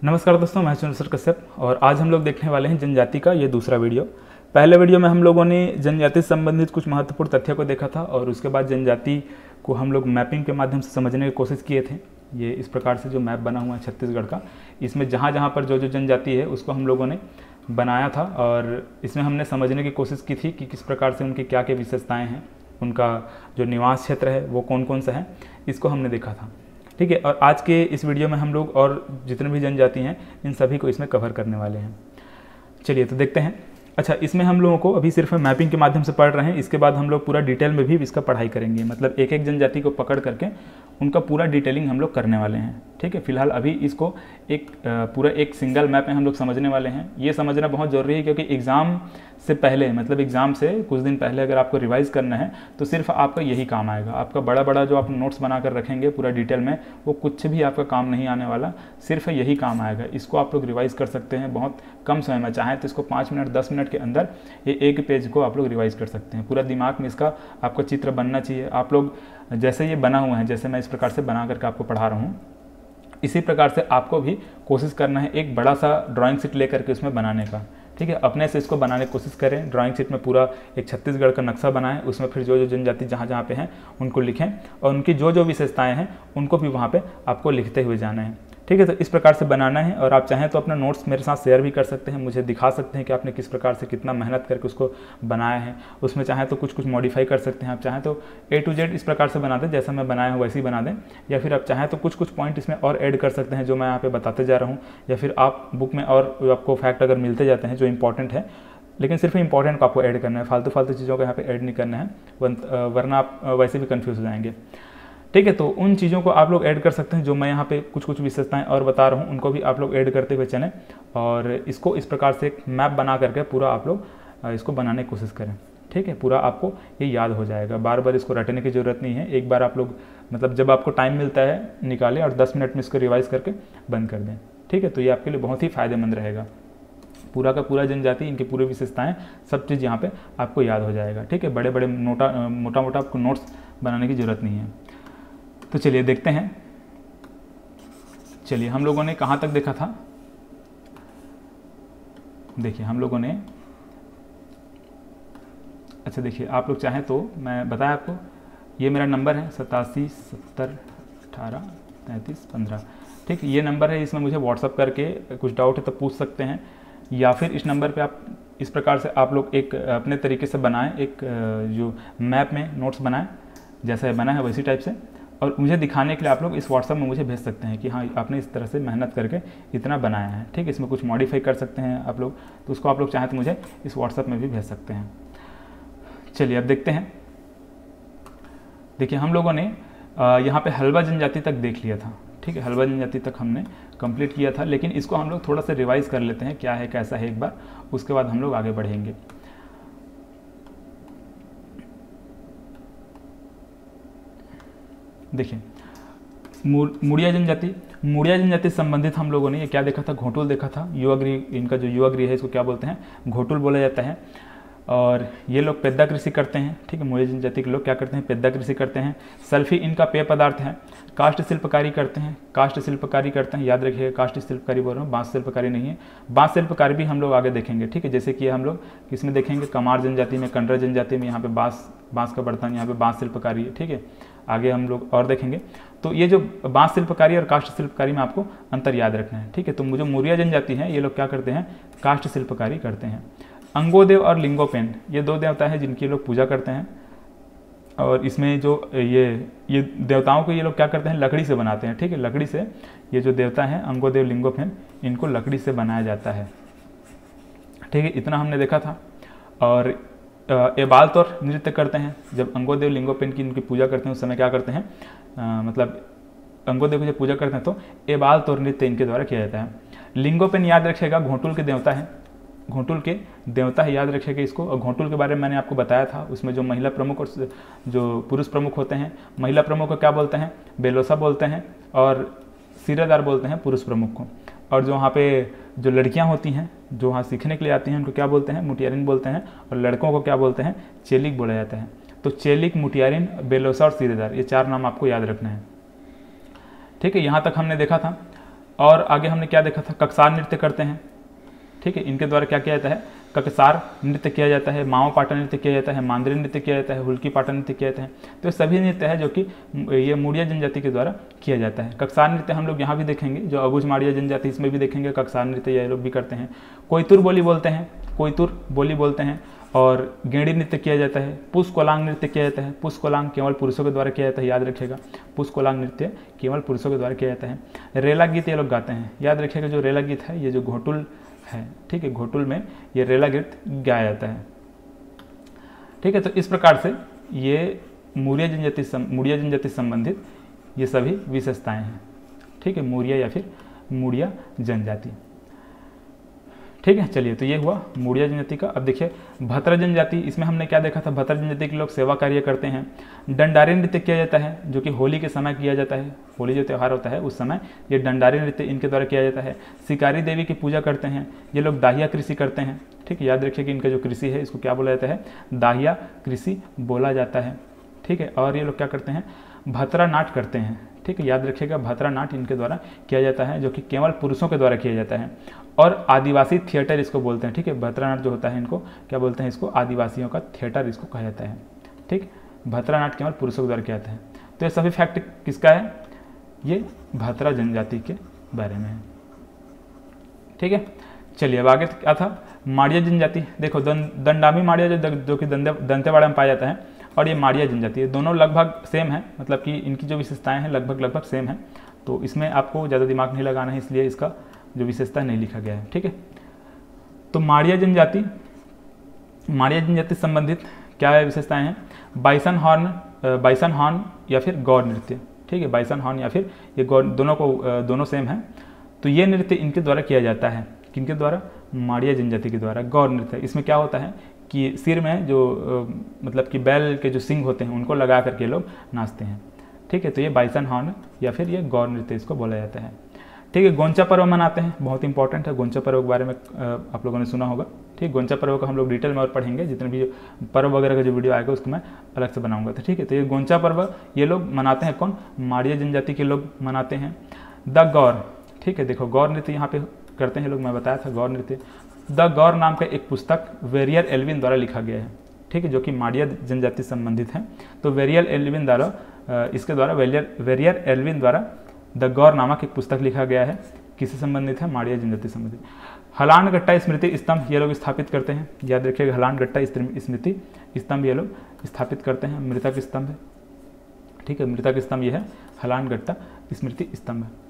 नमस्कार दोस्तों, मैं चंद्रशेखर कश्यप और आज हम लोग देखने वाले हैं जनजाति का ये दूसरा वीडियो। पहले वीडियो में हम लोगों ने जनजाति से संबंधित कुछ महत्वपूर्ण तथ्यों को देखा था और उसके बाद जनजाति को हम लोग मैपिंग के माध्यम से समझने की कोशिश किए थे। ये इस प्रकार से जो मैप बना हुआ है छत्तीसगढ़ का, इसमें जहाँ जहाँ पर जो जो जनजाति है उसको हम लोगों ने बनाया था और इसमें हमने समझने की कोशिश की थी कि किस प्रकार से उनकी क्या क्या विशेषताएँ हैं, उनका जो निवास क्षेत्र है वो कौन कौन सा है, इसको हमने देखा था। ठीक है, और आज के इस वीडियो में हम लोग और जितने भी जनजाति हैं इन सभी को इसमें कवर करने वाले हैं। चलिए तो देखते हैं। अच्छा, इसमें हम लोगों को अभी सिर्फ मैपिंग के माध्यम से पढ़ रहे हैं, इसके बाद हम लोग पूरा डिटेल में भी इसका पढ़ाई करेंगे, मतलब एक एक जनजाति को पकड़ करके उनका पूरा डिटेलिंग हम लोग करने वाले हैं। ठीक है, फिलहाल अभी इसको पूरा एक सिंगल मैप में हम लोग समझने वाले हैं। ये समझना बहुत ज़रूरी है क्योंकि एग्ज़ाम से पहले, मतलब एग्ज़ाम से कुछ दिन पहले अगर आपको रिवाइज करना है तो सिर्फ आपका यही काम आएगा। आपका बड़ा बड़ा जो आप नोट्स बना कर रखेंगे पूरा डिटेल में, वो कुछ भी आपका काम नहीं आने वाला, सिर्फ यही काम आएगा। इसको आप लोग रिवाइज़ कर सकते हैं बहुत कम समय में, चाहे तो इसको 5 मिनट 10 मिनट के अंदर ये एक पेज को आप लोग रिवाइज़ कर सकते हैं। पूरा दिमाग में इसका आपका चित्र बनना चाहिए। आप लोग जैसे ये बना हुआ है, जैसे मैं इस प्रकार से बना करके आपको पढ़ा रहा हूँ, इसी प्रकार से आपको भी कोशिश करना है एक बड़ा सा ड्राइंग शीट लेकर के उसमें बनाने का। ठीक है, अपने से इसको बनाने की कोशिश करें। ड्राइंग शीट में पूरा एक छत्तीसगढ़ का नक्शा बनाएं, उसमें फिर जो जो जनजाति जहाँ जहाँ पे हैं उनको लिखें और उनकी जो जो विशेषताएं हैं उनको भी वहाँ पे आपको लिखते हुए जाना है। ठीक है, तो इस प्रकार से बनाना है और आप चाहें तो अपना नोट्स मेरे साथ शेयर भी कर सकते हैं, मुझे दिखा सकते हैं कि आपने किस प्रकार से कितना मेहनत करके उसको बनाया है। उसमें चाहें तो कुछ कुछ मॉडिफाई कर सकते हैं, आप चाहें तो A to Z इस प्रकार से बना दें जैसा मैं बनाया हूँ वैसे ही बना दें, या फिर आप चाहें तो कुछ कुछ पॉइंट इसमें और ऐड कर सकते हैं जो मैं यहाँ पे बताते जा रहा हूँ, या फिर आप बुक में और आपको फैक्ट अगर मिलते जाते हैं जो इंपॉर्टेंट है, लेकिन सिर्फ इंपॉर्टेंट को आपको ऐड करना है, फालतू चीज़ों को यहाँ पे ऐड नहीं करना है, वरना आप वैसे भी कन्फ्यूज़ हो जाएंगे। ठीक है, तो उन चीज़ों को आप लोग ऐड कर सकते हैं जो मैं यहाँ पे कुछ कुछ विशेषताएं और बता रहा हूँ, उनको भी आप लोग ऐड करते हुए चलें और इसको इस प्रकार से एक मैप बना करके पूरा आप लोग इसको बनाने की कोशिश करें। ठीक है, पूरा आपको ये याद हो जाएगा, बार बार इसको रटने की ज़रूरत नहीं है। एक बार आप लोग मतलब जब आपको टाइम मिलता है निकालें और 10 मिनट में इसको रिवाइज़ करके बंद कर दें। ठीक है, तो ये आपके लिए बहुत ही फ़ायदेमंद रहेगा। पूरा का पूरा जनजाति, इनकी पूरी विशेषताएं, सब चीज़ यहाँ पे आपको याद हो जाएगा। ठीक है, बड़े बड़े मोटा मोटा आपको नोट्स बनाने की ज़रूरत नहीं है। तो चलिए देखते हैं। चलिए, हम लोगों ने कहाँ तक देखा था, देखिए हम लोगों ने, अच्छा देखिए, आप लोग चाहें तो मैं बताया आपको, ये मेरा नंबर है 87 70 18 33 15। ठीक, ये नंबर है, इसमें मुझे व्हाट्सअप करके कुछ डाउट है तो पूछ सकते हैं, या फिर इस नंबर पे आप इस प्रकार से आप लोग एक अपने तरीके से बनाएं, एक जो मैप में नोट्स बनाएं, जैसा बना है वैसी टाइप से, और मुझे दिखाने के लिए आप लोग इस व्हाट्सअप में मुझे भेज सकते हैं कि हाँ आपने इस तरह से मेहनत करके इतना बनाया है। ठीक है, इसमें कुछ मॉडिफाई कर सकते हैं आप लोग, तो उसको आप लोग चाहें तो मुझे इस व्हाट्सअप में भी भेज सकते हैं। चलिए अब देखते हैं। देखिए, हम लोगों ने यहाँ पे हल्बा जनजाति तक देख लिया था। ठीक है, हल्बा जनजाति तक हमने कंप्लीट किया था, लेकिन इसको हम लोग थोड़ा सा रिवाइज कर लेते हैं क्या है कैसा है एक बार, उसके बाद हम लोग आगे बढ़ेंगे। देखिए, मुड़िया जनजाति से संबंधित हम लोगों ने ये क्या देखा था, घोटुल देखा था। युवा गृह, इनका जो युवा गृह है इसको क्या बोलते हैं, घोटुल बोला जाता है। और ये लोग पेद्दा कृषि करते हैं। ठीक है, मुड़िया जनजाति के लोग क्या करते हैं, पेद्दा कृषि करते हैं। सल्फी इनका पेय पदार्थ है। काष्ठ शिल्पकारी करते हैं, याद रखिएगा, काष्ठ शिल्पकारी बोल रहा हूँ, बाँस शिल्पकारी नहीं है। बाँस शिल्पकारी भी हम लोग आगे देखेंगे। ठीक है, जैसे कि हम लोग किसमें देखेंगे, कमार जनजाति में, कंडरा जनजाति में, यहाँ पे बाँस का बर्तन, यहाँ पे बाँस शिल्पकारी है। ठीक है, आगे हम लोग और देखेंगे। तो ये जो बाँस शिल्पकारी और काष्ठ शिल्पकारी में आपको अंतर याद रखना है। ठीक है, तो मुझे मुड़िया जनजाति है, ये लोग क्या करते हैं, काष्ठ शिल्पकारी करते हैं। अंगोदेव और लिंगोपेन, ये दो देवता हैं जिनकी लोग पूजा करते हैं, और इसमें जो ये देवताओं को ये लोग क्या करते हैं, लकड़ी से बनाते हैं। ठीक है, लकड़ी से ये जो देवता हैं अंगोदेव लिंगोपेन, इनको लकड़ी से बनाया जाता है। ठीक है, इतना हमने देखा था। और एबाल तौर नृत्य करते हैं, जब अंगोदेव लिंगोपेन की इनकी पूजा करते हैं उस समय क्या करते हैं, मतलब अंगोदेव की जब पूजा करते हैं तो एबाल तौर नृत्य इनके द्वारा किया जाता है। लिंगोपेन याद रखिएगा, घोटुल के देवता है, घोटुल के देवता है, याद रखिएगा इसको। और घोटुल के बारे में मैंने आपको बताया था, उसमें जो महिला प्रमुख और जो पुरुष प्रमुख होते हैं, महिला प्रमुख को क्या बोलते हैं, बेलोसा बोलते हैं, और सिरेदार बोलते हैं पुरुष प्रमुख को। और जो वहाँ पे जो लड़कियाँ होती हैं, जो वहाँ सीखने के लिए आती हैं, उनको क्या बोलते हैं, मुटियारिन बोलते हैं, और लड़कों को क्या बोलते हैं, चेलिक बोला जाता है। तो चेलिक, मुटियारिन, बेलोसा और सिरेदार, ये 4 नाम आपको याद रखना है। ठीक है, यहाँ तक हमने देखा था। और आगे हमने क्या देखा था, ककसार नृत्य करते हैं, ठीक है, इनके द्वारा क्या किया जाता है, ककसार नृत्य किया जाता है, माओ पाटा नृत्य किया जाता है, मांद्री नृत्य किया जाता है, हुल्की पाटा नृत्य किया जाता है। तो ये सभी नृत्य है जो कि ये मुड़िया जनजाति के द्वारा किया जाता है। ककसार नृत्य हम लोग यहाँ भी देखेंगे, जो अबुझ माड़िया जनजाति इसमें भी देखेंगे ककसार नृत्य ये लोग भी करते हैं। कोयतुर बोली बोलते हैं, कोयतुर बोली बोलते हैं। और गेंडी नृत्य किया जाता है, पुष कोलांग नृत्य किया जाता है। पुष कोलांग केवल पुरुषों के द्वारा किया जाता है, याद रखिएगा, पुष कोलांग नृत्य केवल पुरुषों के द्वारा किया जाता है। रेला गीत ये लोग गाते हैं, याद रखिएगा, जो रेला गीत है ये जो घोटुल है, ठीक है, घोटुल में ये रेला गीत गाया जाता है, ठीक है। तो इस प्रकार से ये मुड़िया जनजाति संबंधित ये सभी विशेषताएं हैं, ठीक है, मुड़िया या फिर मुड़िया जनजाति, ठीक है। चलिए, तो ये हुआ मुड़िया जनजाति का। अब देखिए भतरा जनजाति, इसमें हमने क्या देखा था, भतरा जनजाति के लोग सेवा कार्य करते हैं। डंडारी नृत्य किया जाता है, जो कि होली के समय किया जाता है, होली जो त्यौहार होता है उस समय ये डंडारी नृत्य इनके द्वारा किया जाता है। शिकारी देवी की पूजा करते हैं, ये लोग दाहिया कृषि करते हैं, ठीक है, याद रखिए कि इनका जो कृषि है इसको क्या बोला जाता है, दाहिया कृषि बोला जाता है, ठीक है। और ये लोग क्या करते हैं, भतरा नाट करते हैं, ठीक है, याद रखिएगा, भतरा नाट इनके द्वारा किया जाता है, जो कि केवल पुरुषों के द्वारा किया जाता है। और आदिवासी थिएटर इसको बोलते हैं, ठीक है, भतरा नाट जो होता है इनको क्या बोलते हैं, इसको आदिवासियों का थिएटर इसको कहा जाता है, ठीक। भतरा नाट केवल पुरुषों के द्वारा किया जाता है। तो ये सभी फैक्ट किसका है, ये भतरा जनजाति के बारे में है, ठीक है। चलिए, अब आगे क्या था, माड़िया जनजाति। देखो दंडामी माड़िया जो कि दंतेवाड़ा में पाया जाता है, और ये माड़िया जनजाति, दोनों लगभग सेम है, मतलब कि इनकी जो विशेषताएं हैं लगभग सेम है। तो इसमें आपको ज़्यादा दिमाग नहीं लगाना है, इसलिए इसका जो विशेषता नहीं लिखा गया है, ठीक है। तो माड़िया जनजाति संबंधित क्या विशेषताएं हैं, बाइसन हॉर्न या फिर गौर नृत्य, ठीक है, बाइसन हॉर्न या फिर ये गौर, दोनों सेम है। तो ये नृत्य इनके द्वारा किया जाता है, किनके द्वारा, माड़िया जनजाति के द्वारा। गौर नृत्य, इसमें क्या होता है कि सिर में जो मतलब कि बैल के जो सिंग होते हैं उनको लगा करके लोग नाचते हैं, ठीक है। तो ये बाइसन हॉर्न या फिर ये गौर नृत्य इसको बोला जाता है, ठीक है। गोंचा पर्व मनाते हैं, बहुत इंपॉर्टेंट है, गोंचा पर्व के बारे में आप लोगों ने सुना होगा, ठीक। गोंचा पर्व का हम लोग डिटेल में और पढ़ेंगे, जितने भी पर्व वगैरह का जो वीडियो आएगा उसको मैं अलग से बनाऊंगा, तो ठीक है। तो ये गोंचा पर्व ये लोग मनाते हैं, कौन, माड़िया जनजाति के लोग मनाते हैं। द गौर, ठीक है, देखो गौर नृत्य यहाँ पे करते हैं लोग, मैं बताया था गौर नृत्य। द गौर नाम का एक पुस्तक वेरियर एल्विन द्वारा लिखा गया है, ठीक है, जो कि माड़िया जनजाति संबंधित है। तो वेरियर एल्विन द्वारा इसके द्वारा वेरियर एल्विन द्वारा द गौर नामक एक पुस्तक लिखा गया है, किससे संबंधित है, माड़िया जनजाति संबंधित। हलान गट्टा स्मृति स्तंभ ये लोग स्थापित करते हैं, याद रखिएगा, हलान गट्टा स्मृति स्तंभ ये लोग स्थापित करते हैं, मृतक स्तंभ है, ठीक है, मृतक स्तंभ ये है, हलान गट्टा स्मृति स्तंभ है।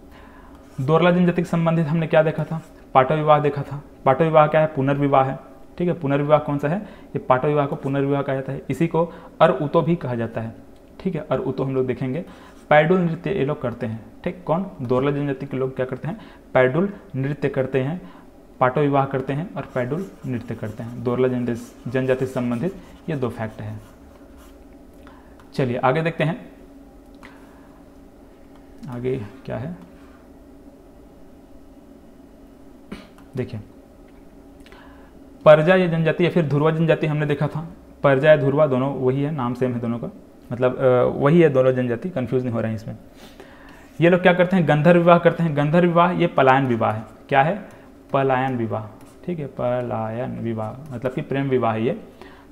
दोरला जनजाति से संबंधित हमने क्या देखा था, पाटो विवाह देखा था। पाटो विवाह क्या है, पुनर्विवाह है, ठीक है। पुनर्विवाह कौन सा है, ये पाटो विवाह को पुनर्विवाह कहा जाता है, इसी को अर उतो भी कहा जाता है, ठीक है। अर उतो हम लोग देखेंगे। पैडुल नृत्य ये लोग करते हैं, ठीक, कौन, दोरला जनजाति के लोग क्या करते हैं, पैडुल नृत्य करते हैं, पाटो विवाह करते हैं और पैडुल नृत्य करते हैं। दोरला जनजाति से संबंधित ये दो फैक्ट है। चलिए आगे देखते हैं, आगे क्या है, देखिए परजा या जनजाति या फिर ध्रुवा जनजाति हमने देखा था। परजा या ध्रुवा दोनों वही है, नाम सेम है दोनों का, मतलब वही है दोनों जनजाति, कंफ्यूज नहीं हो रहे हैं इसमें। ये लोग क्या करते हैं, गंधर्व विवाह करते हैं। गंधर्व विवाह ये पलायन विवाह है, क्या है, पलायन विवाह, ठीक है, पलायन विवाह मतलब कि प्रेम विवाह है ये।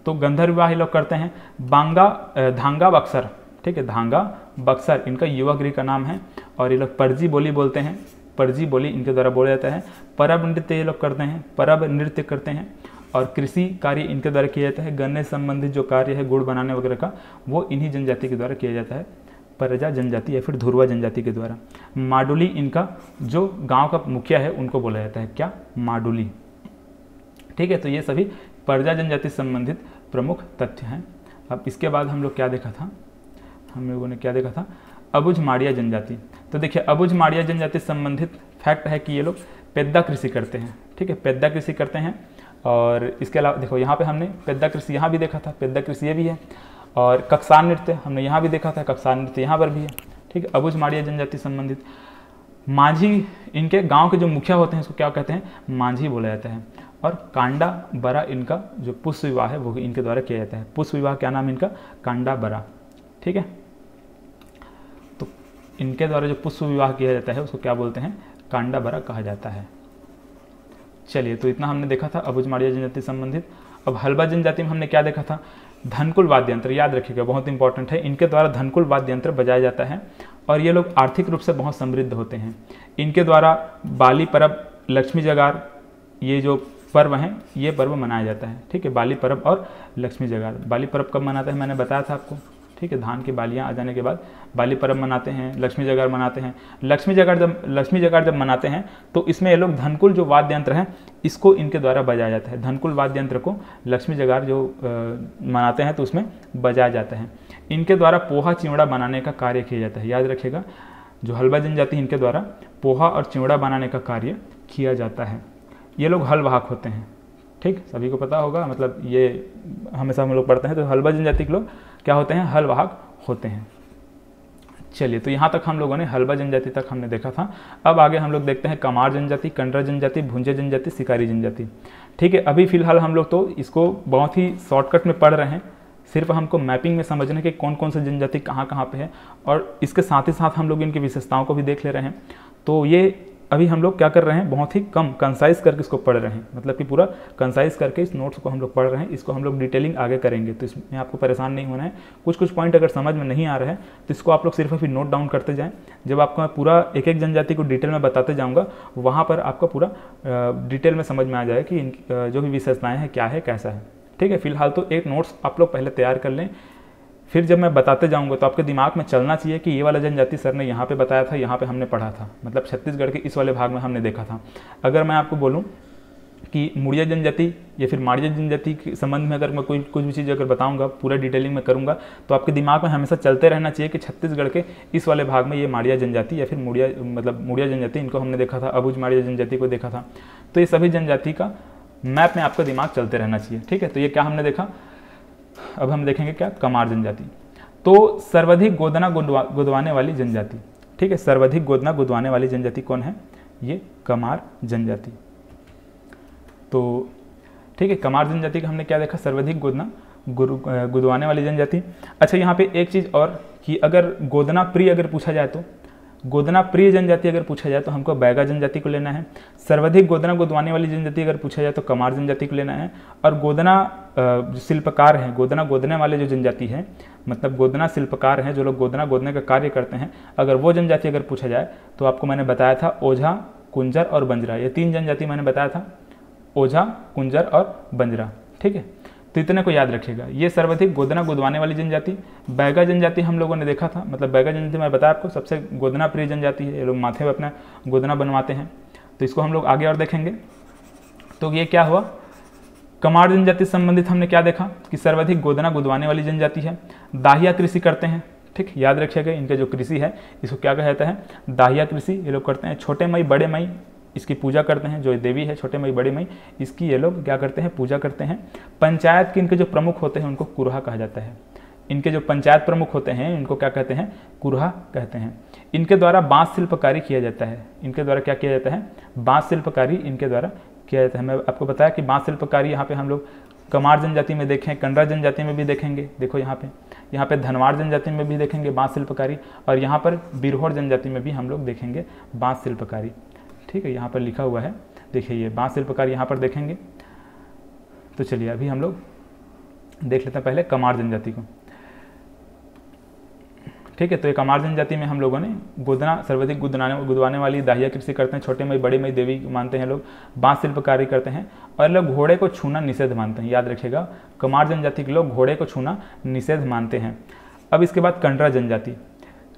तो गंधर्व विवाह ये लोग करते हैं। धांगा बक्सर, ठीक है, धांगा बक्सर इनका युवा गृह का नाम है, और ये लोग परजी बोली बोलते हैं, परजी बोली इनके द्वारा बोला जाता है। परब नृत्य ये लोग करते हैं, परब नृत्य करते हैं। और कृषि कार्य इनके द्वारा किया जाता है, गन्ने संबंधित जो कार्य है गुड़ बनाने वगैरह का, वो इन्हीं जनजाति के द्वारा किया जाता है, परजा जनजाति या फिर ध्रुवा जनजाति के द्वारा। माडुली इनका जो गांव का मुखिया है उनको बोला जाता है, क्या, माडुली, ठीक है। तो ये सभी परजा जनजाति संबंधित प्रमुख तथ्य हैं। अब इसके बाद हम लोग क्या देखा था, हम लोगों ने क्या देखा था, अबुझ माड़िया जनजाति। तो देखिए अबुझ माड़िया जनजाति संबंधित फैक्ट है कि ये लोग पेद्दा कृषि करते हैं, ठीक है, पेद्दा कृषि करते हैं। और इसके अलावा देखो यहाँ पे हमने पेद्दा कृषि यहाँ भी देखा था, पेद्दा कृषि ये भी है। और ककसार नृत्य हमने यहाँ भी देखा था, ककसार नृत्य यहाँ पर भी है, ठीक है। अबुझ माड़िया जनजाति संबंधित मांझी, इनके गांव के जो मुखिया होते हैं उसको क्या कहते हैं, मांझी बोला जाता है। और कांडा बरा इनका जो पुष्प विवाह है वो इनके द्वारा किया जाता है। पुष्प विवाह क्या नाम है इनका, कांडा बरा, ठीक है। तो इनके द्वारा जो पुष्प विवाह किया जाता है उसको क्या बोलते हैं, कांडाबरा कहा जाता है। चलिए, तो इतना हमने देखा था अबुझ माड़िया जनजाति संबंधित। अब हल्बा जनजाति में हमने क्या देखा था, धनकुल वाद्य यंत्र, याद रखिएगा बहुत इंपॉर्टेंट है। इनके द्वारा धनकुल वाद्य यंत्र बजाया जाता है और ये लोग आर्थिक रूप से बहुत समृद्ध होते हैं। इनके द्वारा बाली पर्व, लक्ष्मी जगार, ये जो पर्व हैं ये पर्व मनाया जाता है। ठीक है, बाली पर्व और लक्ष्मी जगार। बाली पर्व कब मनाते हैं मैंने बताया था आपको। ठीक है, धान की बालियाँ आ जाने के बाद बाली पर्व मनाते हैं, लक्ष्मी जगार मनाते हैं। लक्ष्मी जगार जब मनाते हैं तो इसमें ये लोग धनकुल जो वाद्य यंत्र हैं इसको इनके द्वारा बजाया जाता है। धनकुल वाद्य यंत्र को लक्ष्मी जगार जो मनाते हैं तो उसमें बजाया जाता है। इनके द्वारा पोहा चिवड़ा बनाने का कार्य किया जाता है। याद रखिएगा, जो हल्बा जनजाति इनके द्वारा पोहा और चिवड़ा बनाने का कार्य किया जाता है। ये लोग हल वाहक होते हैं। ठीक, सभी को पता होगा, मतलब ये हमेशा हम लोग पढ़ते हैं। तो हल्बा जनजाति के लोग क्या होते हैं, हल वाहक होते हैं। चलिए, तो यहाँ तक हम लोगों ने हल्बा जनजाति तक हमने देखा था। अब आगे हम लोग देखते हैं कमार जनजाति, कंडरा जनजाति, भुंजे जनजाति, शिकारी जनजाति। ठीक है, अभी फिलहाल हम लोग तो इसको बहुत ही शॉर्टकट में पढ़ रहे हैं। सिर्फ हमको मैपिंग में समझने के कौन कौन से जनजाति कहाँ कहाँ पे है, और इसके साथ ही साथ हम लोग इनकी विशेषताओं को भी देख ले रहे हैं। तो ये अभी हम लोग क्या कर रहे हैं, बहुत ही कम कंसाइज करके इसको पढ़ रहे हैं, मतलब कि पूरा कंसाइज करके इस नोट्स को हम लोग पढ़ रहे हैं। इसको हम लोग डिटेलिंग आगे करेंगे, तो इसमें आपको परेशान नहीं होना है। कुछ पॉइंट अगर समझ में नहीं आ रहा है तो इसको आप लोग सिर्फ अभी नोट डाउन करते जाएं। जब आपको मैं पूरा एक एक जनजाति को डिटेल में बताते जाऊँगा, वहाँ पर आपको पूरा डिटेल में समझ में आ जाएगा कि इनकी जो भी विशेषताएँ हैं क्या है, कैसा है। ठीक है, फिलहाल तो एक नोट्स आप लोग पहले तैयार कर लें, फिर जब मैं बताते जाऊंगा तो आपके दिमाग में चलना चाहिए कि ये वाला जनजाति सर ने यहाँ पे बताया था, यहाँ पे हमने पढ़ा था, मतलब छत्तीसगढ़ के इस वाले भाग में हमने देखा था। अगर मैं आपको बोलूँ कि मुड़िया जनजाति या फिर माड़िया जनजाति के संबंध में अगर मैं कुछ भी चीज़ अगर बताऊंगा, पूरा डिटेलिंग में करूंगा, तो आपके दिमाग में हमेशा चलते रहना चाहिए कि छत्तीसगढ़ के इस वाले भाग में ये माड़िया जनजाति या फिर मुड़िया जनजाति, इनको हमने देखा था, अबुझ माड़िया जनजाति को देखा था। तो ये सभी जनजाति का मैप में आपका दिमाग चलते रहना चाहिए। ठीक है, तो ये क्या हमने देखा। अब हम देखेंगे क्या, कमार जनजाति। तो सर्वाधिक गोदना गुदवाने वाली जनजाति। ठीक है, सर्वाधिक गोदना गुदवाने वाली जनजाति कौन है, ये कमार जनजाति। तो ठीक है, कमार जनजाति का हमने क्या देखा, सर्वाधिक गोदना गुदवाने वाली जनजाति। अच्छा, यहाँ पे एक चीज़ और कि अगर गोदना प्रिय अगर पूछा जाए तो, गोदना प्रिय जनजाति अगर पूछा जाए तो हमको बैगा जनजाति को लेना है। सर्वाधिक गोदना गुदवाने वाली जनजाति अगर पूछा जाए तो कमार जनजाति को लेना है। और गोदना जो शिल्पकार हैं, गोदना गोदने वाले जो जनजाति है, मतलब गोदना शिल्पकार हैं, जो लोग गोदना गोदने का कार्य करते हैं, अगर वो जनजाति अगर पूछा जाए तो आपको मैंने बताया था ओझा, कुंजर और बंजरा, ये तीन जनजाति मैंने बताया था, ओझा, कुंजर और बंजरा। ठीक है, तो इतने को याद रखिएगा। ये सर्वाधिक गोदना गुदवाने वाली जनजाति। बैगा जनजाति हम लोगों ने देखा था, मतलब बैगा जनजाति मैं बताया आपको सबसे गोदना प्रिय जनजाति है। ये लोग माथे में अपना गोदना बनवाते हैं, तो इसको हम लोग आगे और देखेंगे। तो ये क्या हुआ, कमार जनजाति से संबंधित हमने क्या देखा कि सर्वाधिक गोदना गुदवाने वाली जनजाति है। दाहिया कृषि करते हैं। ठीक, याद रखिएगा, इनके जो कृषि है इसको क्या कहता है, दाहिया कृषि ये लोग करते हैं। छोटे मई बड़े मई इसकी पूजा करते हैं, जो देवी है छोटे मई बड़े मई, इसकी ये लोग क्या करते हैं, पूजा करते हैं। पंचायत के इनके जो प्रमुख होते हैं उनको कुरहा कहा जाता है। इनके जो पंचायत प्रमुख होते हैं इनको क्या कहते हैं, कुरहा कहते हैं। इनके द्वारा बांस शिल्पकारी किया जाता है। इनके द्वारा क्या किया जाता है, बांस शिल्पकारी इनके द्वारा किया जाता है। मैं आपको बताया कि बांस शिल्पकारी यहाँ पे हम लोग कमार जनजाति में देखें, कंडरा जनजाति में भी देखेंगे। देखो यहाँ पे धनवार जनजाति में भी देखेंगे बांस शिल्पकारी, और यहाँ पर बिरहोर जनजाति में भी हम लोग देखेंगे बांस शिल्पकारी। ठीक है, यहाँ पर लिखा हुआ है, देखिए ये बांस शिल्पकारी यहाँ पर देखेंगे। तो चलिए अभी हम लोग देख लेते हैं पहले कमार जनजाति को। ठीक है, तो ये कमार जनजाति में हम लोगों ने गोदना सर्वाधिक गुदवाने वाली दाहिया कृषि करते हैं। छोटे मई बड़े मई देवी मानते हैं लोग, बांस शिल्पकारी करते हैं, और लोग घोड़े को छूना निषेध मानते हैं। याद रखिएगा, कमार जनजाति के लोग घोड़े को छूना निषेध मानते हैं। अब इसके बाद कंडरा जनजाति।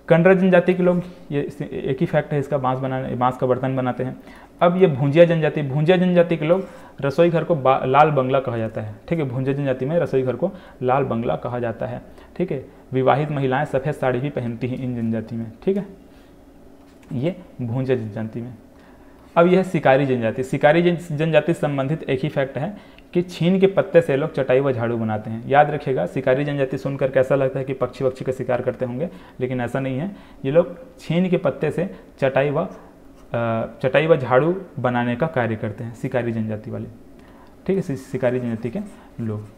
कंडरा जनजाति के लोग, ये एक ही फैक्ट है इसका, बांस का बर्तन बनाते हैं। अब ये भुंजिया जनजाति, भुंजिया जनजाति के लोग रसोई घर को लाल बंगला कहा जाता है। ठीक है, भुंजिया जनजाति में रसोई घर को लाल बंगला कहा जाता है। ठीक है, विवाहित महिलाएं सफ़ेद साड़ी भी पहनती हैं इन जनजाति में। ठीक है, ये भुंजिया जनजाति में। अब यह शिकारी जनजाति। शिकारी जनजाति से संबंधित एक ही फैक्ट है कि छीन के पत्ते से लोग चटाई व झाड़ू बनाते हैं। याद रखिएगा, शिकारी जनजाति सुनकर कैसा लगता है कि पक्षी वक्षी का शिकार करते होंगे, लेकिन ऐसा नहीं है। ये लोग छीन के पत्ते से चटाई व झाड़ू बनाने का कार्य करते हैं, शिकारी जनजाति वाले। ठीक है, शिकारी जनजाति के लोग।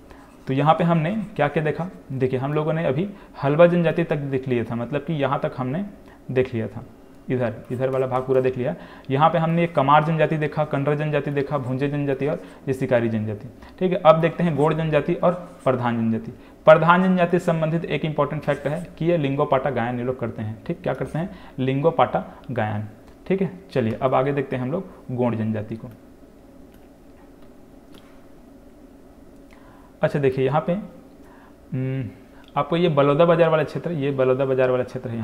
तो यहाँ पे हमने क्या क्या देखा, देखिए हम लोगों ने अभी हल्बा जनजाति तक देख लिया था, मतलब कि यहाँ तक हमने देख लिया था। इधर वाला भाग पूरा देख लिया। यहाँ पे हमने एक कमार जनजाति देखा, कंडर जनजाति देखा, भुंजे जनजाति और ये शिकारी जनजाति। ठीक है, अब देखते हैं गोंड जनजाति और प्रधान जनजाति। प्रधान जनजाति से संबंधित एक इंपॉर्टेंट फैक्ट है कि ये लिंगोपाटा गायन ये लोग करते हैं। ठीक, क्या करते हैं? लिंगोपाटा गायन। ठीक है, चलिए अब आगे देखते हैं हम लोग गोंड जनजाति को। अच्छा देखिए, यहाँ पे आपको ये बलौदा बाजार वाला क्षेत्र, ये बलौदा बाजार वाला क्षेत्र है।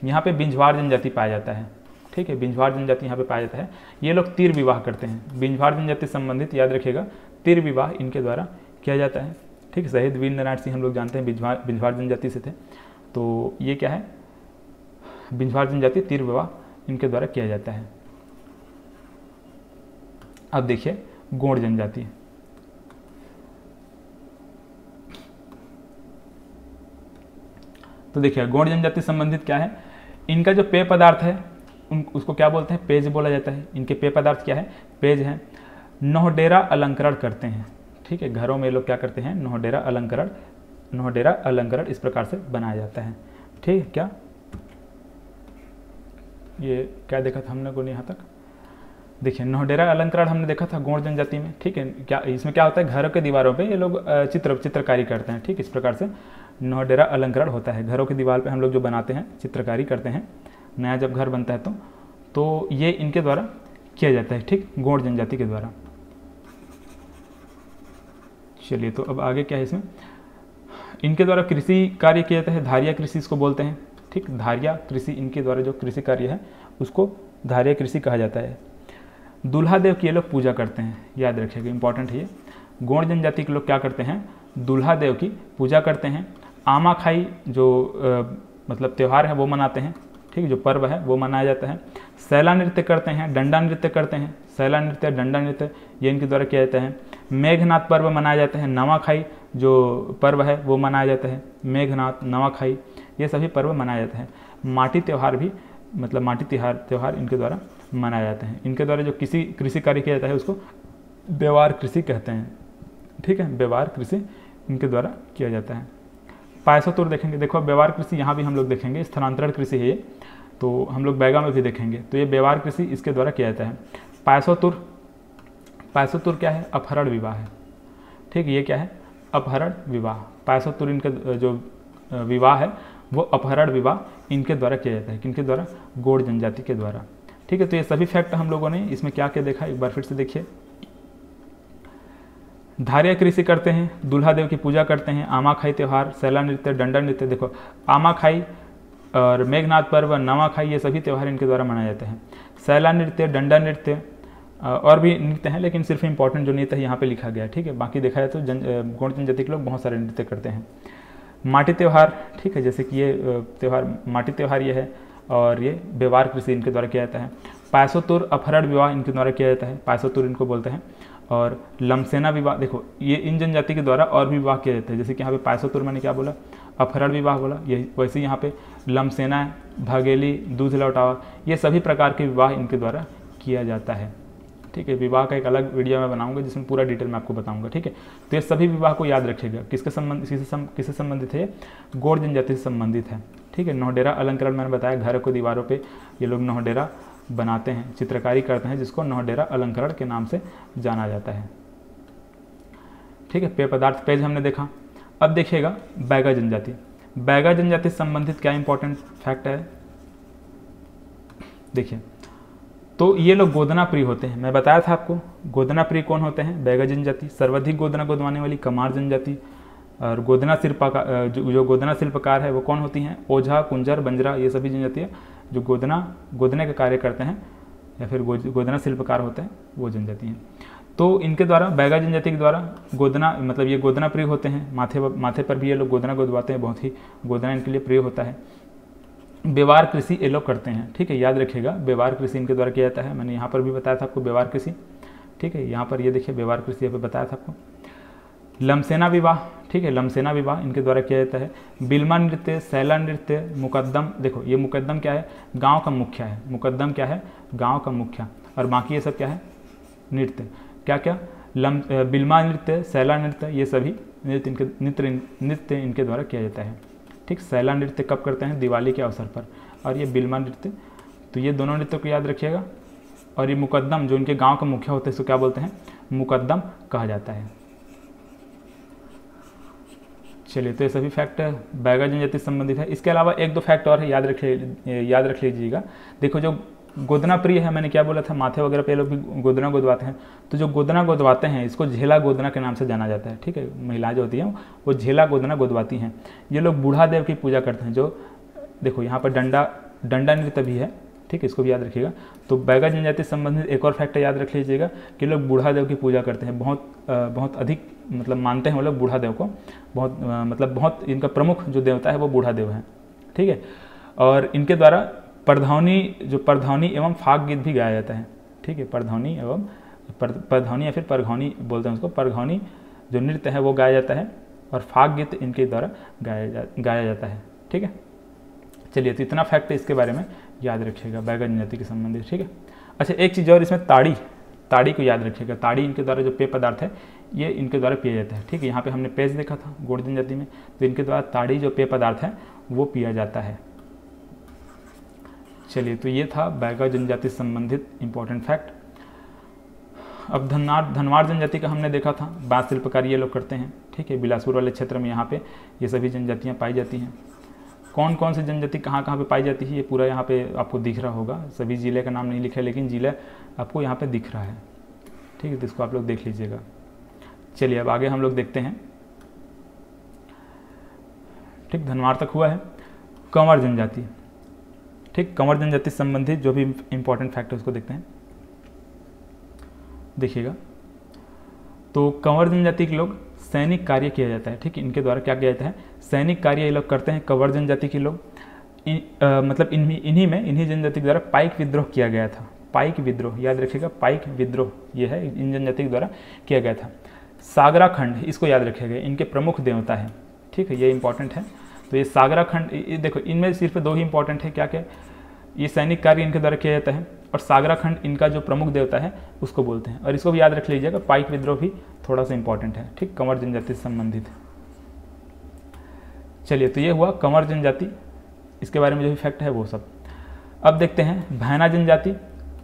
यहाँ पे बिंझवार जनजाति पाया जाता है। ठीक है, बिंझवार जनजाति यहाँ पे पाया जाता है। ये लोग तीर विवाह करते हैं। बिंझवार जनजाति संबंधित याद रखिएगा, तीर विवाह इनके द्वारा किया जाता है। ठीक है, शहीद वीर नारायण सिंह हम लोग जानते हैं बिंझवार जनजाति से थे। तो ये क्या है? बिंझवार जनजाति तीर विवाह इनके द्वारा किया जाता है। अब देखिए गोंड जनजाति। तो देखिए गोंड जनजाति संबंधित क्या है? इनका जो पेय पदार्थ है उसको क्या बोलते हैं? पेज बोला जाता है। इनके पेय पदार्थ क्या है? पेज है। नौडेरा अलंकरण करते हैं। ठीक है, घरों में लोग क्या करते हैं? नौडेरा अलंकरण इस प्रकार से बनाया जाता है। ठीक है, क्या ये क्या देखा था हमने को यहाँ तक? देखिए नौडेरा अलंकरण हमने देखा था गोंड जनजाति में। ठीक है, क्या इसमें क्या होता है? घरों के दीवारों पे ये लोग चित्रकारी करते हैं। ठीक, इस प्रकार से नौडेरा अलंकरण होता है। घरों की दीवार पे हम लोग जो बनाते हैं, चित्रकारी करते हैं, नया जब घर बनता है तो ये इनके द्वारा किया जाता है। ठीक, गोंड जनजाति के द्वारा। चलिए, तो अब आगे क्या है इसमें? इनके द्वारा कृषि कार्य किया जाता है। धारिया कृषि इसको बोलते हैं। ठीक, धारिया कृषि, इनके द्वारा जो कृषि कार्य है उसको धारिया कृषि कहा जाता है। दूल्हा देव की ये लोग पूजा करते हैं, याद रखिएगा, इंपॉर्टेंट है ये। गोंड जनजाति के लोग क्या करते हैं? दूल्हा देव की पूजा करते हैं। आमा खाई जो मतलब त्यौहार है वो मनाते हैं। ठीक, जो पर्व है वो मनाया जाता है। सैला नृत्य करते हैं, डंडा नृत्य करते हैं। सैला नृत्य, डंडा नृत्य ये इनके द्वारा किया जाता है। मेघनाथ पर्व मनाया जाता है। नवाखाई जो पर्व है वो मनाया जाता है। मेघनाथ, नवाखाई ये सभी पर्व मनाया जाता है। माटी त्यौहार भी, मतलब माटी त्यौहार इनके द्वारा मनाया जाता है। इनके द्वारा जो कृषि कार्य किया जाता है उसको व्यवहार कृषि कहते हैं। ठीक है, व्यवहार कृषि इनके द्वारा किया जाता है। पायसोतुर देखेंगे। देखो व्यवहार कृषि यहाँ भी हम लोग देखेंगे, स्थलांतरण कृषि है ये, तो हम लोग बैगा में भी देखेंगे। तो ये व्यवहार कृषि इसके द्वारा किया जाता है। पायसोतुर क्या है? अपहरण विवाह है। ठीक, ये क्या है? अपहरण विवाह। पायसोतुर इनका जो विवाह है वो अपहरण विवाह इनके द्वारा किया जाता है। किनके द्वारा? गोंड जनजाति के द्वारा। ठीक है, तो ये सभी फैक्ट हम लोगों ने इसमें क्या क्या देखा, एक बार फिर से देखिए। धारिया कृषि करते हैं, दूल्हा देव की पूजा करते हैं, आमा खाई त्यौहार, सैला नृत्य, डंडा नृत्य। देखो आमा खाई और मेघनाथ पर्व, नवा खाई ये सभी त्यौहार इनके द्वारा मनाए जाते हैं। सैला नृत्य, डंडा नृत्य और भी नृत्य हैं, लेकिन सिर्फ इंपॉर्टेंट जो नृत्य है यहाँ पे लिखा गया है। ठीक है, बाकी देखा जाए तो गोंड जनजाति के लोग बहुत सारे नृत्य करते हैं। माटी त्यौहार, ठीक है, जैसे कि ये त्यौहार माटी त्यौहार ये है, और ये व्यवहार कृषि इनके द्वारा किया जाता है। पायसोतुर अपहरण विवाह इनके द्वारा किया जाता है, पायसोतुर इनको बोलते हैं। और लमसेना विवाह, देखो ये इन जनजाति के द्वारा और भी विवाह किया जाता है। जैसे कि यहाँ पे पायसोतुर मैंने क्या बोला? अपहरण विवाह बोला। ये वैसे यहाँ पे लमसेना, भगेली, दूध लौटावा ये सभी प्रकार के विवाह इनके द्वारा किया जाता है। ठीक है, विवाह का एक अलग वीडियो मैं बनाऊंगा जिसमें पूरा डिटेल में आपको बताऊंगा। ठीक है, तो ये सभी विवाह को याद रखिएगा। किससे संबंधित है? गोंड जनजाति से संबंधित है। ठीक है, नौडेरा अलंकरण मैंने बताया, घर को दीवारों पे ये लोग नौडेरा बनाते हैं, चित्रकारी करते हैं, जिसको नौडेरा अलंकरण के नाम से जाना जाता है। ठीक है, पेय पदार्थ पेज हमने देखा। अब देखिएगा बैगा जनजाति। बैगा जनजाति से संबंधित क्या इंपॉर्टेंट फैक्ट है? देखिए, तो ये लोग गोदना प्रिय होते हैं। मैं बताया था आपको गोदना प्रिय कौन होते हैं? बैगा जनजाति। सर्वाधिक गोदना गोदवाने वाली कमार जनजाति। और गोदना शिल्पकार, जो गोदना शिल्पकार है वो कौन होती हैं? ओझा, कुंजर, बंजरा ये सभी जनजातियाँ जो गोदने का कार्य करते हैं या फिर गोदना शिल्पकार होते हैं वो जनजाति हैं। तो इनके द्वारा, बैगा जनजाति के द्वारा गोदना, मतलब ये गोदना प्रिय होते हैं। माथे पर भी ये लोग गोदना गोदवाते हैं, बहुत ही गोदना इनके लिए प्रिय होता है। व्यवहार कृषि ये लोग करते हैं। ठीक है, याद रखिएगा व्यवहार कृषि इनके द्वारा किया जाता है। मैंने यहाँ पर भी बताया था आपको व्यवहार कृषि। ठीक है, यहाँ पर ये देखिए व्यवहार कृषि यहाँ पर बताया था आपको। लमसेना विवाह, ठीक है, लमसेना विवाह इनके द्वारा किया जाता है। बिल्मा नृत्य, सैला नृत्य, मुकद्दम। देखो ये मुकद्दम क्या है? गांव का मुखिया है। मुकद्दम क्या है? गांव का मुखिया। और बाकी ये सब क्या है? नृत्य। क्या क्या? बिल्मा नृत्य, सैला नृत्य ये सभी नृत्य इनके द्वारा किया जाता है। ठीक, सैला नृत्य कब करते हैं? दिवाली के अवसर पर। और ये बिल्मा नृत्य तो ये दोनों नृत्य को याद रखिएगा। और ये मुकद्दम जो इनके गांव का मुखिया होता है इसको क्या बोलते हैं, मुकद्दम कहा जाता है। चलिए, तो ये सभी फैक्ट बैगा जनजाति से संबंधित है। इसके अलावा एक दो फैक्ट और है, याद रख लीजिएगा। देखो, जो गोदना प्रिय है, मैंने क्या बोला था, माथे वगैरह पे लोग भी गोदना गोदवाते हैं। तो जो गोदना गोदवाते हैं इसको झेला गोदना के नाम से जाना जाता है। ठीक है, महिलाएं जो होती हैं वो झेला गोदना गोदवाती हैं। ये लोग बूढ़ा देव की पूजा करते हैं। जो देखो यहाँ पर डंडा नृत्य भी है। ठीक है, इसको भी याद रखिएगा। तो बैगा जनजाति से संबंधित एक और फैक्ट याद रख लीजिएगा कि लोग बूढ़ा देव की पूजा करते हैं। बहुत अधिक मतलब मानते हैं वो लोग बूढ़ा देव को। बहुत इनका प्रमुख जो देवता है वो बूढ़ा देव है। ठीक है, और इनके द्वारा परधौनी एवं फाग गीत भी गाया जाता है। ठीक है, परधौनी या फिर परघौनी बोलते हैं उसको। परघौनी जो नृत्य है वो गाया जाता है और फाग गीत इनके द्वारा गाया जाता है। ठीक है, चलिए, तो इतना फैक्ट इसके बारे में याद रखिएगा बैगा जनजाति के संबंधित। ठीक है, अच्छा, एक चीज़ और इसमें ताड़ी को याद रखिएगा। ताड़ी इनके द्वारा जो पेय पदार्थ है ये इनके द्वारा पिया जाता है। ठीक है, यहाँ पे हमने पेज देखा था गोंड जनजाति में, तो इनके द्वारा ताड़ी जो पेय पदार्थ है वो पिया जाता है। चलिए, तो ये था बैगा जनजाति से संबंधित इंपॉर्टेंट फैक्ट। अब धनवार जनजाति का हमने देखा था, बाँस शिल्पकारी ये लोग करते हैं। ठीक है, बिलासपुर वाले क्षेत्र में यहाँ पे ये सभी जनजातियाँ पाई जाती हैं। कौन कौन सी जनजाति कहाँ कहाँ पे पाई जाती है ये पूरा यहाँ पे आपको दिख रहा होगा। सभी ज़िले का नाम नहीं लिखा है, लेकिन ज़िला आपको यहाँ पे दिख रहा है। ठीक है, तो इसको आप लोग देख लीजिएगा। चलिए, अब आगे हम लोग देखते हैं। ठीक, धनवार तक हुआ है। कंवर जनजाति। ठीक, कंवर जनजाति से संबंधित जो भी इंपॉर्टेंट फैक्ट है उसको देखते हैं। देखिएगा, तो कंवर जनजाति के लोग सैनिक कार्य किया जाता है। ठीक, इनके द्वारा क्या किया जाता है, सैनिक कार्य ये लोग करते हैं। कंवर जनजाति के लोग इन्हीं जनजाति के द्वारा पाइक विद्रोह किया गया था। पाइक विद्रोह याद रखिएगा, पाइक विद्रोह ये है इन जनजाति के द्वारा किया गया था। सागरा खंड, इसको याद रखिएगा, इनके प्रमुख देवता है। ठीक है, ये इंपॉर्टेंट है। तो ये सागरा खंड, देखो इनमें सिर्फ दो ही इंपॉर्टेंट है। क्या क्या, ये सैनिक कार्य इनके द्वारा किया जाता है और सागरा खंड इनका जो प्रमुख देवता है उसको बोलते हैं। और इसको भी याद रख लीजिएगा, पाइक विद्रोह भी थोड़ा सा इंपॉर्टेंट है। ठीक, कंवर जनजाति से संबंधित। चलिए, तो ये हुआ कंवर जनजाति, इसके बारे में जो भी फैक्ट है वो सब। अब देखते हैं भैना जनजाति।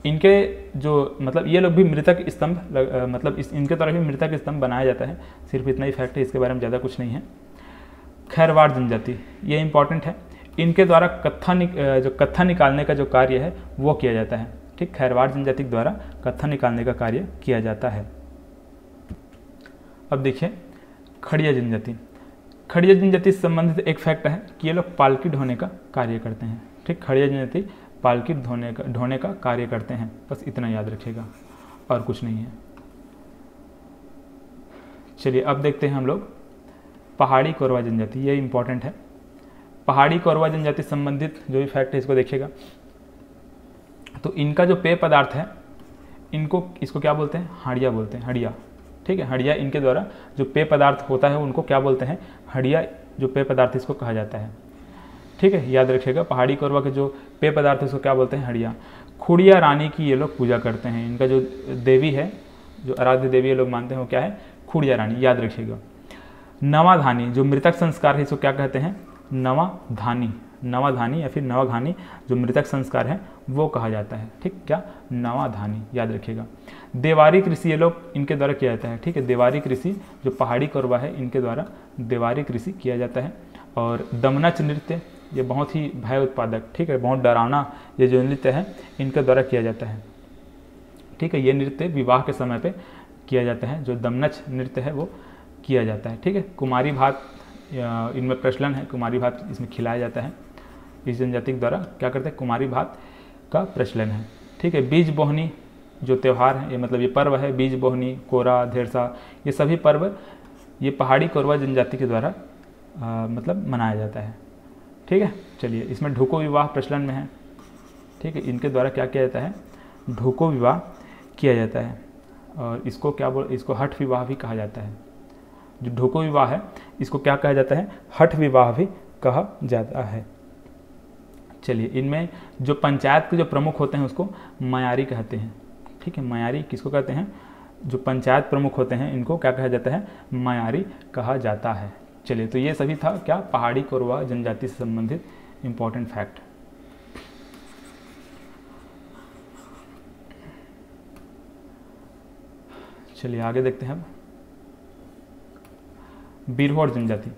इनके जो मतलब ये लोग भी मृतक स्तंभ इनके द्वारा भी मृतक स्तंभ बनाया जाता है। सिर्फ इतना ही फैक्ट है, इसके बारे में ज़्यादा कुछ नहीं है। खैरवाड़ जनजाति, ये इंपॉर्टेंट है। इनके द्वारा कत्था निकालने का जो कार्य है वो किया जाता है। ठीक, खैरवाड़ जनजाति के द्वारा कत्था निकालने का कार्य किया जाता है। अब देखिए खड़िया जनजाति। खड़िया जनजाति से संबंधित एक फैक्ट है कि ये लोग पालकी ढोने का कार्य करते हैं। ठीक, खड़िया जनजाति पालकी ढोने का कार्य करते हैं। बस इतना याद रखिएगा और कुछ नहीं है। चलिए, अब देखते हैं हम लोग पहाड़ी कोरवा जनजाति। ये इंपॉर्टेंट है। पहाड़ी कोरवा जनजाति संबंधित जो भी फैक्ट है इसको देखिएगा। तो इनका जो पेय पदार्थ है इसको क्या बोलते हैं, हड़िया बोलते हैं। हड़िया, ठीक है, हड़िया इनके द्वारा जो पेय पदार्थ होता है उनको क्या बोलते हैं, हड़िया जो पेय पदार्थ इसको कहा जाता है। ठीक है, याद रखिएगा, पहाड़ी कोरवा के जो पेय पदार्थ है उसको क्या बोलते हैं, हड़िया। खुड़िया रानी की ये लोग पूजा करते हैं। इनका जो देवी है, जो आराध्य देवी ये लोग मानते हैं वो क्या है, खुड़िया रानी, याद रखिएगा। नवाधानी जो मृतक संस्कार है इसको क्या कहते हैं, नवाधानी या फिर नवाघानी जो मृतक संस्कार है वो कहा जाता है। ठीक, क्या, नवाधानी, याद रखिएगा। देवारी कृषि ये लोग इनके द्वारा किया जाता है। ठीक है, देवारी कृषि जो पहाड़ी कोरवा है इनके द्वारा देवारी कृषि किया जाता है। और दमनच नृत्य ये बहुत ही भय उत्पादक, ठीक है, बहुत डरावना ये जो नृत्य है इनके द्वारा किया जाता है। ठीक है, ये नृत्य विवाह के समय पे किया जाता है। जो दमनच नृत्य है वो किया जाता है। ठीक है, कुमारी भात इनमें प्रचलन है, कुमारी भात इसमें खिलाया जाता है। इस जनजाति के द्वारा क्या करते हैं, कुमारी भात का प्रचलन है। ठीक है, बीज बोहनी जो त्यौहार है, ये मतलब ये पर्व है, बीज बोहनी, कोरा, धेरसा, ये सभी पर्व ये पहाड़ी कोरवा जनजाति के द्वारा मतलब मनाया जाता है। ठीक है, चलिए, इसमें ढोको विवाह प्रचलन में है। ठीक है, इनके द्वारा क्या किया जाता है, ढोको विवाह किया जाता है। और इसको हठ विवाह भी कहा जाता है। जो ढोको विवाह है इसको क्या कहा जाता है, हठ विवाह भी कहा जाता है। चलिए, इनमें जो पंचायत के जो प्रमुख होते हैं उसको मयारी कहते हैं। ठीक है, मयारी किसको कहते हैं, जो पंचायत प्रमुख होते हैं इनको क्या कहा जाता है, मयारी कहा जाता है। चलिए, तो ये सभी था क्या, पहाड़ी कोरवा जनजाति से संबंधित इंपॉर्टेंट फैक्ट। चलिए आगे देखते हैं। बिरहोर जनजाति,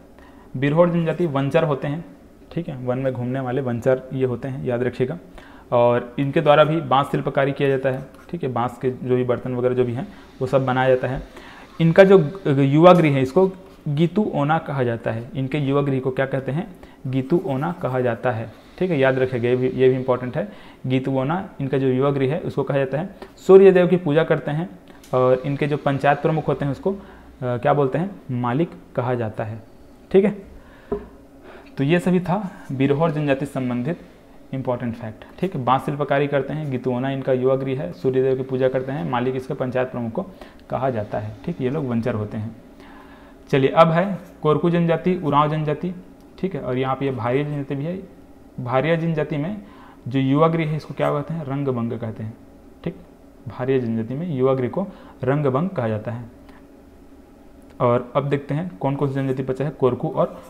बिरहोर जनजाति वंचर होते हैं, ठीक है, वन में घूमने वाले वंचर ये होते हैं, याद रखिएगा। और इनके द्वारा भी बांस शिल्पकारी किया जाता है, ठीक है, बांस के जो भी बर्तन वगैरह जो भी हैं वो सब बनाया जाता है। इनका जो युवा गृह है इसको गीतू ओना कहा जाता है। इनके युवा गृह को क्या कहते हैं? गीतू ओना कहा जाता है, ठीक है, याद रखिएगा, ये भी इंपॉर्टेंट है। गीतू ओना इनका जो युवा गृह है उसको कहा जाता है। सूर्य देव की पूजा करते हैं और इनके जो पंचायत प्रमुख होते हैं उसको क्या बोलते हैं? मालिक कहा जाता है, ठीक है। तो ये सभी था बिरहोर जनजाति संबंधित इंपॉर्टेंट फैक्ट, ठीक है। बांस शिल्पकारी करते हैं, गीतुओना इनका युवा गृह है, सूर्यदेव की पूजा करते हैं, मालिक इसके पंचायत प्रमुख को कहा जाता है, ठीक, ये लोग वंचर होते हैं। चलिए अब है कोरकू जनजाति, उरांव जनजाति, ठीक है, और यहाँ पे ये भारिया जनजाति भी है। भारिया जनजाति में जो युवा गृह है इसको क्या कहते हैं? रंगभंग कहते हैं, ठीक। भारिया जनजाति में युवा गृह को रंगभंग कहा जाता है। और अब देखते हैं कौन कौन सी जनजाति बचा है, कोरकू और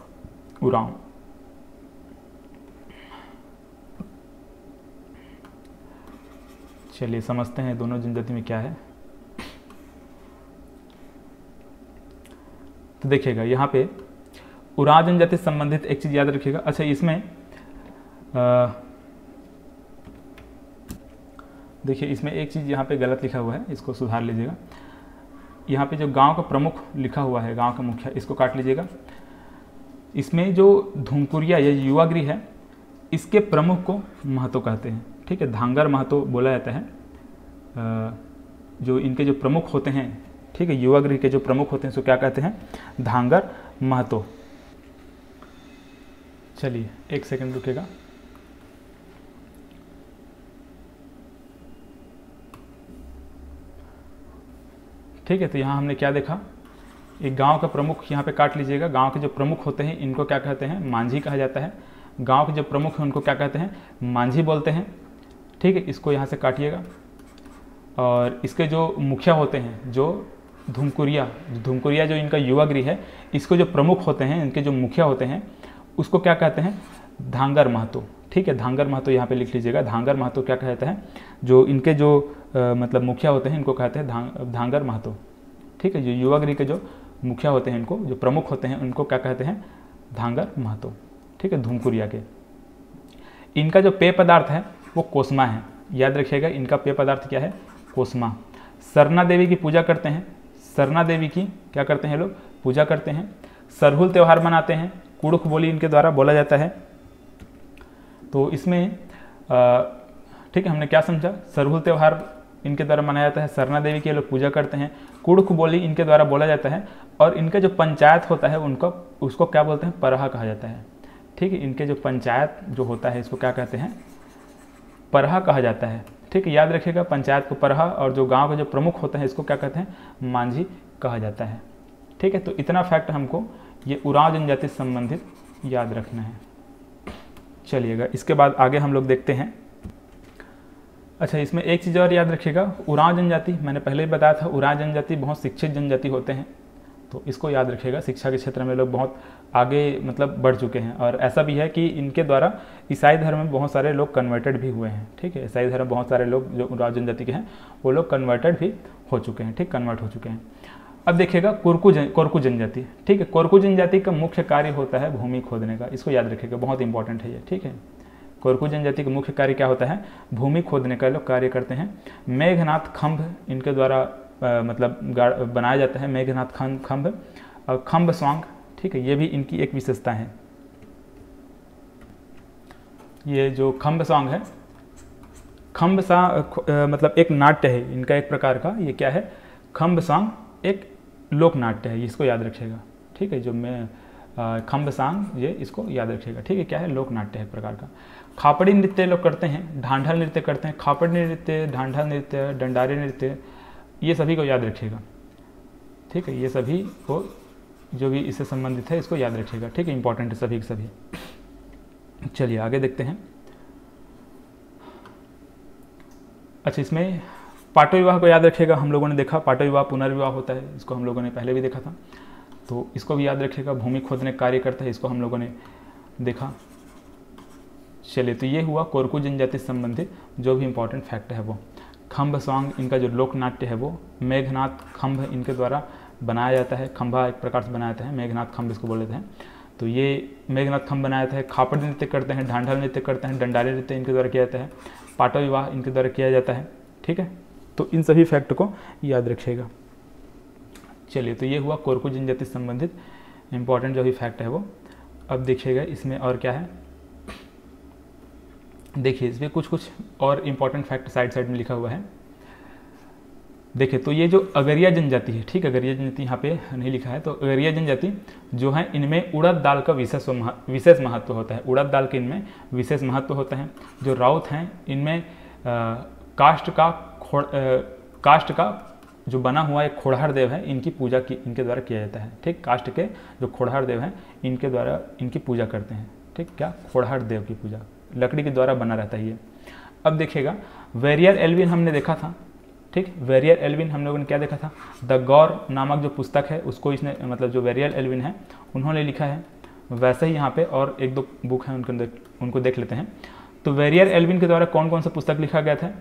उरांव। चलिए समझते हैं दोनों जनजाति में क्या है। तो देखिएगा यहाँ पे उरांव जनजाति संबंधित एक चीज याद रखिएगा। अच्छा, इसमें देखिए इसमें एक चीज यहाँ पे गलत लिखा हुआ है, इसको सुधार लीजिएगा। यहाँ पे जो गांव का प्रमुख लिखा हुआ है, गांव का मुखिया, इसको काट लीजिएगा। इसमें जो धुमकुरिया या युवा गृह है इसके प्रमुख को महतो कहते हैं, ठीक है, धांगर महतो बोला जाता है। जो इनके जो प्रमुख होते हैं, ठीक है, युवा गृह के जो प्रमुख होते हैं उसको क्या कहते हैं? धांगर महतो। चलिए एक सेकंड रुकेगा। ठीक है, तो यहाँ हमने क्या देखा? एक गांव का प्रमुख यहाँ पे काट लीजिएगा। गांव के जो प्रमुख होते हैं इनको क्या कहते हैं? मांझी कहा जाता है। गांव के जो प्रमुख हैं उनको क्या कहते हैं? मांझी बोलते हैं, ठीक है, इसको यहाँ से काटिएगा। और इसके जो मुखिया होते हैं, जो धुमकुरिया जो इनका युवा गृह है, इसको जो प्रमुख होते हैं, इनके जो मुखिया होते हैं उसको क्या कहते हैं? धांगर महतो, ठीक है, धांगर महतो यहाँ पे लिख लीजिएगा। धांगर महतो क्या कहते हैं? जो इनके जो मतलब मुखिया होते हैं इनको कहते हैं धांगर महतो, ठीक है। जो युवा गृह के जो मुखिया होते हैं, इनको जो प्रमुख होते हैं उनको क्या कहते हैं? धांगर महतो, ठीक है, धुमकुरिया के। इनका जो पेय पदार्थ है वो कोसमा है, याद रखिएगा। इनका पेय पदार्थ क्या है? कोसमा। सरना देवी की पूजा करते हैं। सरना देवी की क्या करते हैं लोग? पूजा करते हैं। सरहुल त्यौहार मनाते हैं, कुड़ुख बोली इनके द्वारा बोला जाता है। तो इसमें ठीक है, हमने क्या समझा? सरहुल त्यौहार इनके द्वारा मनाया जाता है, सरना देवी की लोग पूजा करते हैं, कुड़ुख बोली इनके द्वारा बोला जाता है। और इनका जो पंचायत होता है उसको क्या बोलते हैं? परहा कहा जाता है, ठीक है। इनके जो पंचायत जो होता है इसको क्या कहते हैं? परहा कहा जाता है, ठीक है, याद रखिएगा। पंचायत को परहा, और जो गांव का जो प्रमुख होता है इसको क्या कहते हैं? मांझी कहा जाता है, ठीक है। तो इतना फैक्ट हमको ये उरांव जनजाति से संबंधित याद रखना है। चलिएगा इसके बाद आगे हम लोग देखते हैं। अच्छा, इसमें एक चीज़ और याद रखिएगा, उरांव जनजाति, मैंने पहले ही बताया था, उरांव जनजाति बहुत शिक्षित जनजाति होते हैं, तो इसको याद रखिएगा। शिक्षा के क्षेत्र में लोग बहुत आगे मतलब बढ़ चुके हैं। और ऐसा भी है कि इनके द्वारा ईसाई धर्म में बहुत सारे लोग कन्वर्टेड भी हुए हैं, ठीक है। ईसाई धर्म में बहुत सारे लोग जो उरांव जनजाति के हैं वो लोग कन्वर्टेड भी हो चुके हैं, ठीक, कन्वर्ट हो चुके हैं। अब देखिएगा कोरकू जनजाति, ठीक है। कोरकू जनजाति का मुख्य कार्य होता है भूमि खोदने का, इसको याद रखिएगा, बहुत इंपॉर्टेंट है ये, ठीक है। कोरकू जनजाति का मुख्य कार्य क्या होता है? भूमि खोदने का लोग कार्य करते हैं। मेघनाथ खंभ इनके द्वारा मतलब बनाया जाता है, मेघनाथ खंभ और खंभ स्वांग, ठीक है, ये भी इनकी एक विशेषता है। ये जो खंभ स्वांग है, खंभ मतलब एक नाट्य है इनका एक प्रकार का। ये क्या है? खंभ स्वांग एक लोक नाट्य है, इसको याद रखिएगा, ठीक है। जो मैं खंभ सांग, ये इसको याद रखिएगा, ठीक है, क्या है? लोक नाट्य है एक प्रकार का। खापड़ी नृत्य लोग करते हैं, ढांढल नृत्य करते हैं, खापड़ी नृत्य, ढांढल नृत्य, डंडारी नृत्य, ये सभी को याद रखिएगा, ठीक है। ये सभी को जो भी इससे संबंधित है इसको याद रखिएगा, ठीक है, इंपॉर्टेंट है सभी के सभी। चलिए आगे देखते हैं। अच्छा, इसमें पाटो विवाह को याद रखिएगा। हम लोगों ने देखा पाटो विवाह पुनर्विवाह होता है, इसको हम लोगों ने पहले भी देखा था, तो इसको भी याद रखिएगा। भूमि खोदने का कार्य करता है, इसको हम लोगों ने देखा। चलिए, तो ये हुआ कोरकू जनजाति से संबंधित जो भी इंपॉर्टेंट फैक्ट है वो। खम्भ स्वांग इनका जो लोक नाट्य है वो, मेघनाथ खम्भ इनके द्वारा बनाया जाता है, खंभा एक प्रकार से बनाया जाता है, मेघनाथ खम्भ इसको बोल देते हैं। तो ये मेघनाथ खम्भ बनाया जाता है। खापड़ नृत्य करते हैं, ढांढल नृत्य करते हैं, डंडारी नृत्य इनके द्वारा किया जाता है, पाटो विवाह इनके द्वारा किया जाता है। ठीक है, तो इन सभी फैक्ट को याद रखिएगा। चलिए, तो ये हुआ कोरकू जनजाति से संबंधित इंपॉर्टेंट जो भी फैक्ट है वो। अब देखिएगा इसमें और क्या है। देखिए इसमें कुछ कुछ और इम्पॉर्टेंट फैक्ट साइड में लिखा हुआ है। देखिए, तो ये जो अगरिया जनजाति है, ठीक, अगरिया जनजाति यहाँ पे नहीं लिखा है, तो अगरिया जनजाति जो है इनमें उड़द दाल का विशेष महत्व होता है। उड़द दाल के इनमें विशेष महत्व होता है। जो राउत हैं इनमें काष्ठ का जो बना हुआ एक खोड़हार देव है, इनकी पूजा की इनके द्वारा किया जाता है। ठीक, काष्ठ के जो खोड़हार देव हैं इनके द्वारा इनकी पूजा करते हैं। ठीक, क्या खोड़हार देव की पूजा लकड़ी के द्वारा बना रहता है ये। अब देखिएगा वेरियर एल्विन हमने देखा था। ठीक, वेरियर एल्विन हम लोगों ने क्या देखा था, द गौर नामक जो पुस्तक है उसको इसने मतलब जो वेरियर एल्विन है उन्होंने लिखा है। वैसे ही यहाँ पे और एक दो बुक हैं उनको देख लेते हैं। तो वेरियर एल्विन के द्वारा कौन कौन सा पुस्तक लिखा गया था,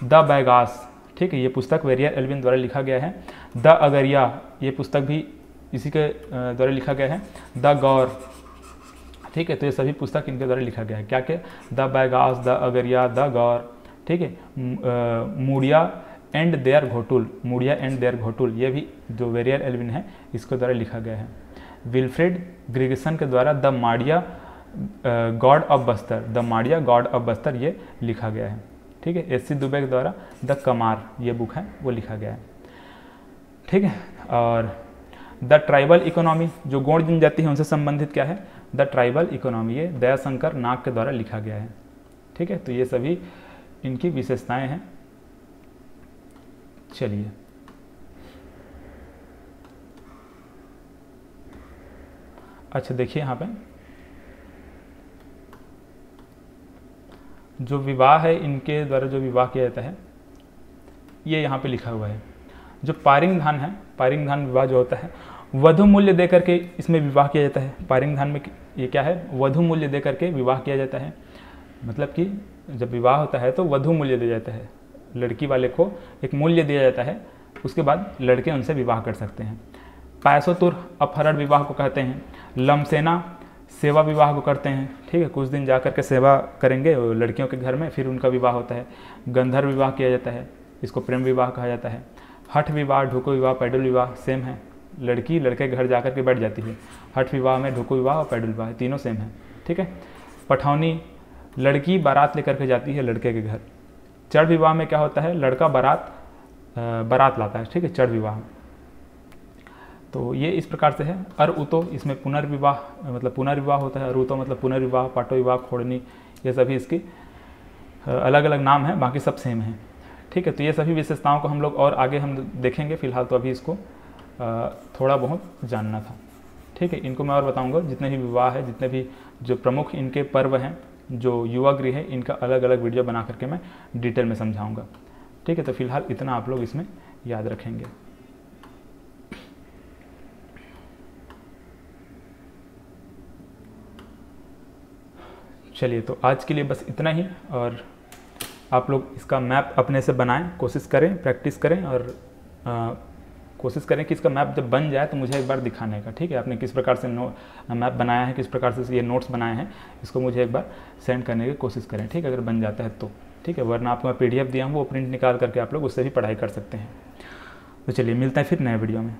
द बैगास, ठीक है, ये पुस्तक वेरियर एल्विन द्वारा लिखा गया है। द अगरिया, ये पुस्तक भी इसी के द्वारा लिखा गया है। द गौर, ठीक है, तो ये सभी पुस्तक इनके द्वारा लिखा गया है। क्या क्या, the Baigas, the Agaria, the Gaur, ठीक है, Muria and their ghotul, Muria and their ghotul, ये भी जो वेरियर एल्विन है इसके द्वारा लिखा गया है। विल्फ्रेड ग्रिगसन के द्वारा the Madia god of Bastar, the Madia god of Bastar ये लिखा गया है। ठीक है, एस सी दुबे के द्वारा द कमार ये बुक है वो लिखा गया है। ठीक है, और द ट्राइबल इकोनॉमी जो गौड़ जनजाति है उनसे संबंधित क्या है, द ट्राइबल इकोनॉमी, ये दयाशंकर नाग के द्वारा लिखा गया है। ठीक है, तो ये सभी इनकी विशेषताएं हैं। चलिए, अच्छा देखिए यहाँ पे जो विवाह है इनके द्वारा जो विवाह किया जाता है ये यहाँ पे लिखा हुआ है। जो पारिंग धान है, पारिंग धान विवाह जो होता है वधु मूल्य दे करके इसमें विवाह किया जाता है। पारिंग धान में ये क्या है, वधु मूल्य दे करके विवाह किया जाता है। मतलब कि जब विवाह होता है तो वधु मूल्य दिया जाता है, लड़की वाले को एक मूल्य दिया जाता है, उसके बाद लड़के उनसे विवाह कर सकते हैं। पैसोतुर अपहरण विवाह को कहते हैं। लमसेना सेवा विवाह को करते हैं। ठीक है, कुछ दिन जा कर के सेवा करेंगे लड़कियों के घर में, फिर उनका विवाह होता है। गंधर्व विवाह किया जाता है, इसको प्रेम विवाह कहा जाता है। हठ विवाह, ढुको विवाह, पैडल विवाह सेम है, लड़की लड़के के घर जा कर के बैठ जाती है। हठ विवाह में ढुको विवाह और पैडल विवाह तीनों सेम है। ठीक है, पठौनी, लड़की बारात लेकर के जाती है लड़के के घर। चढ़ विवाह में क्या होता है, लड़का बारात लाता है। ठीक है, चढ़ विवाह। तो ये इस प्रकार से है। अर उतो, इसमें पुनर्विवाह मतलब पुनर्विवाह होता है। अर उतो मतलब पुनर्विवाह, पाटो विवाह, खोड़नी, ये सभी इसकी अलग अलग नाम है, बाकी सब सेम है। ठीक है, तो ये सभी विशेषताओं को हम लोग और आगे हम देखेंगे, फिलहाल तो अभी इसको थोड़ा बहुत जानना था। ठीक है, इनको मैं और बताऊंगा, जितने भी विवाह है, जितने भी जो प्रमुख इनके पर्व हैं, जो युवा गृह है, इनका अलग अलग वीडियो बना करके मैं डिटेल में समझाऊंगा। ठीक है, तो फिलहाल इतना आप लोग इसमें याद रखेंगे। चलिए, तो आज के लिए बस इतना ही, और आप लोग इसका मैप अपने से बनाएं, कोशिश करें, प्रैक्टिस करें, और कोशिश करें कि इसका मैप जब बन जाए तो मुझे एक बार दिखाने का। ठीक है, आपने किस प्रकार से मैप बनाया है, किस प्रकार से ये नोट्स बनाए हैं, इसको मुझे एक बार सेंड करने की कोशिश करें। ठीक है, अगर बन जाता है तो ठीक है, वरना आपको मैं PDF दिया हूँ, वो प्रिंट निकाल करके आप लोग उससे भी पढ़ाई कर सकते हैं। तो चलिए, मिलते हैं फिर नए वीडियो में।